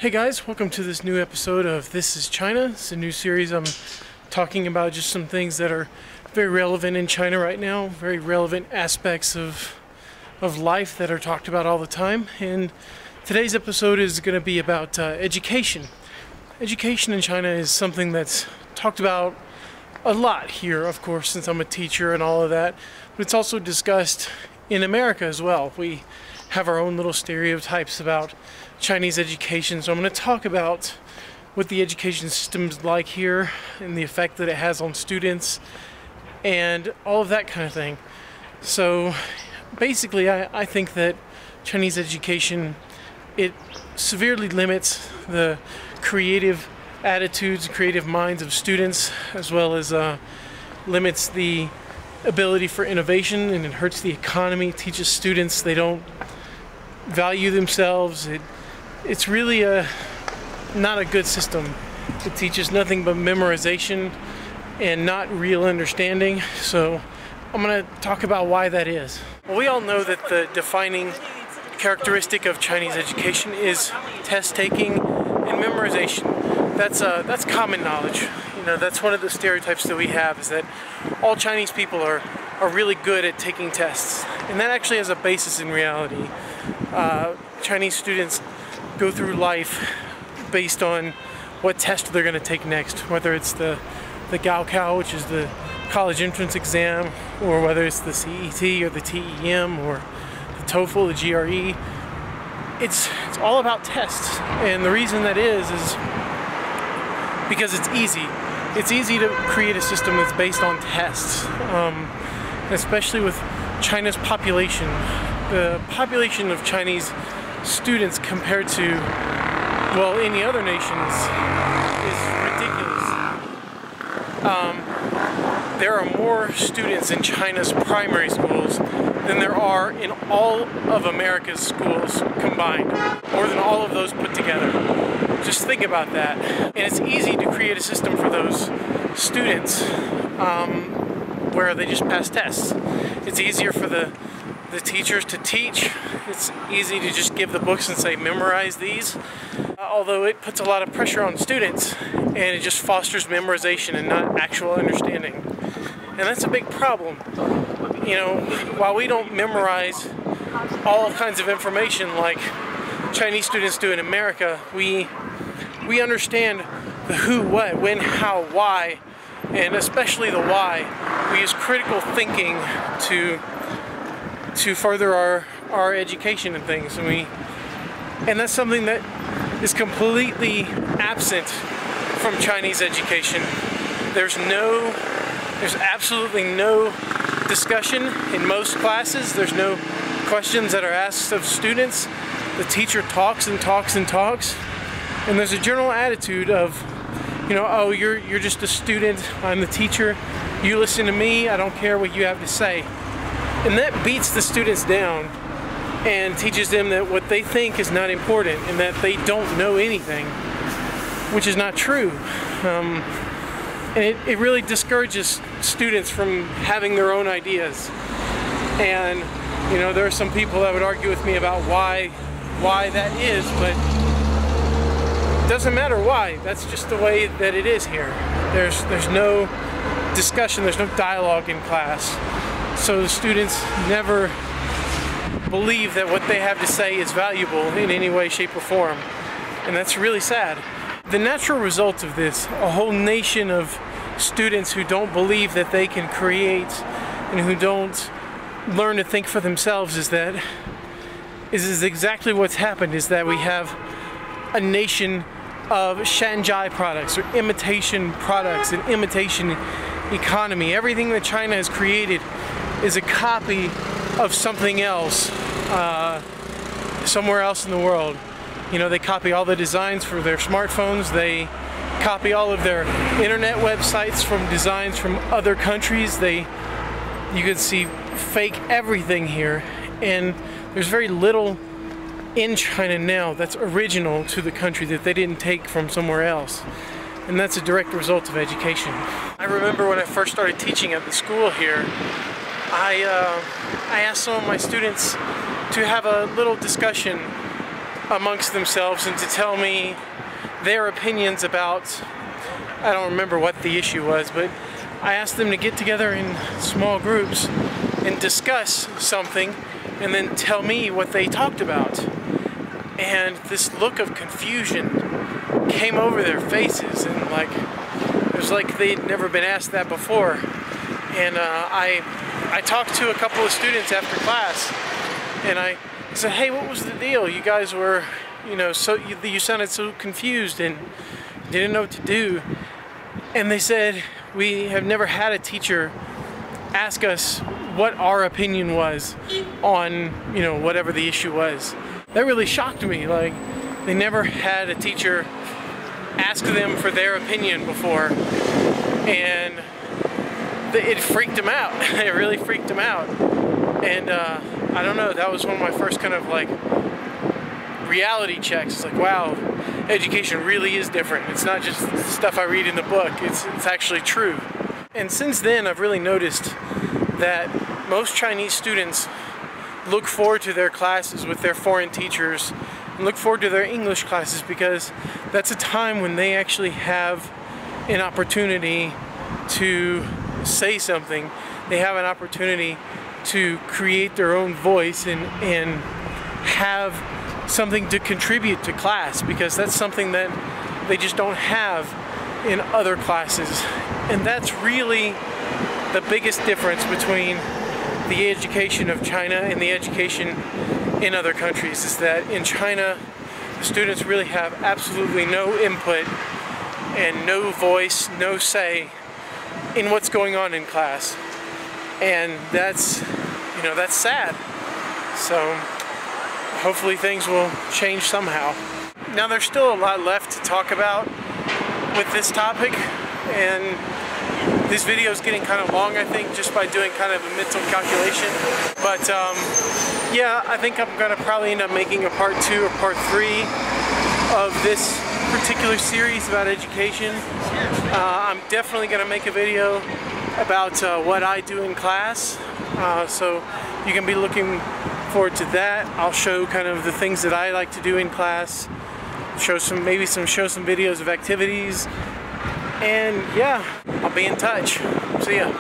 Hey guys, welcome to this new episode of This is China. It's a new series. I'm talking about just some things that are very relevant in China right now, very relevant aspects of life that are talked about all the time. And today's episode is going to be about education. Education in China is something that's talked about a lot here, of course, since I'm a teacher and all of that, but it's also discussed in America as well. We have our own little stereotypes about Chinese education, so I'm going to talk about what the education system is like here and the effect that it has on students and all of that kind of thing. So basically I think that Chinese education, it severely limits the creative attitudes, creative minds of students, as well as limits the ability for innovation, and it hurts the economy. It teaches students they don't value themselves. It's really not a good system. It teaches nothing but memorization and not real understanding. So I'm going to talk about why that is. Well, we all know that the defining characteristic of Chinese education is test taking and memorization. That's common knowledge. You know, that's one of the stereotypes that we have, is that all Chinese people are really good at taking tests, and that actually has a basis in reality. Chinese students go through life based on what test they're going to take next, whether it's the Gaokao, which is the college entrance exam, or whether it's the CET or the TEM or the TOEFL, the GRE. It's all about tests, and the reason that is because it's easy. It's easy to create a system that's based on tests, especially with China's population. The population of Chinese students compared to, well, any other nations is ridiculous. There are more students in China's primary schools than there are in all of America's schools combined, more than all of those put together. Just think about that. And it's easy to create a system for those students where they just pass tests. It's easier for the teachers to teach. It's easy to just give the books and say, memorize these. Although it puts a lot of pressure on students, and it just fosters memorization and not actual understanding. And that's a big problem. You know, while we don't memorize all kinds of information like Chinese students do in America, we understand the who, what, when, how, why, and especially the why. We use critical thinking to further our education and things, and that's something that is completely absent from Chinese education. There's absolutely no discussion in most classes. There's no questions that are asked of students. The teacher talks and talks and talks, and there's a general attitude of, you know, oh, you're just a student, I'm the teacher, you listen to me, I don't care what you have to say. And that beats the students down and teaches them that what they think is not important and that they don't know anything, which is not true. And it really discourages students from having their own ideas. And, you know, there are some people that would argue with me about why that is, but it doesn't matter why. That's just the way that it is here. There's no discussion, there's no dialogue in class. So the students never believe that what they have to say is valuable in any way, shape, or form. And that's really sad. The natural result of this, a whole nation of students who don't believe that they can create and who don't learn to think for themselves, is exactly what's happened, is that we have a nation of Shanzhai products, or imitation products, and imitation economy. Everything that China has created is a copy of something else, somewhere else in the world. You know, they copy all the designs for their smartphones, they copy all of their internet websites from designs from other countries. You can see fake everything here, and there's very little in China now that's original to the country that they didn't take from somewhere else. And that's a direct result of education. I remember when I first started teaching at the school here, I asked some of my students to have a little discussion amongst themselves and to tell me their opinions about, I don't remember what the issue was, but I asked them to get together in small groups and discuss something and then tell me what they talked about. And this look of confusion came over their faces, and like it was like they'd never been asked that before. And I talked to a couple of students after class, and I said, "Hey, what was the deal? You guys were, you sounded so confused and didn't know what to do." And they said, "We have never had a teacher ask us what our opinion was on, whatever the issue was." That really shocked me. Like, they never had a teacher ask them for their opinion before, and it freaked them out. It really freaked them out. And I don't know, that was one of my first kind of like reality checks. It's like, wow, education really is different. It's not just stuff I read in the book, it's actually true. And since then, I've really noticed that most Chinese students look forward to their classes with their foreign teachers and look forward to their English classes, because that's a time when they actually have an opportunity to say something. They have an opportunity to create their own voice and have something to contribute to class, because that's something that they just don't have in other classes. And that's really the biggest difference between the education of China and the education in other countries, is that in China, the students really have absolutely no input and no voice, no say in what's going on in class. And that's sad. So hopefully things will change somehow. Now, there's still a lot left to talk about with this topic, and this video is getting kind of long, I think, just by doing kind of a mental calculation. But yeah, I think I'm gonna probably end up making a part 2 or part 3 of this particular series about education. I'm definitely gonna make a video about what I do in class, so you can be looking forward to that. I'll show kind of the things that I like to do in class, show some videos of activities, and yeah, I'll be in touch. See ya.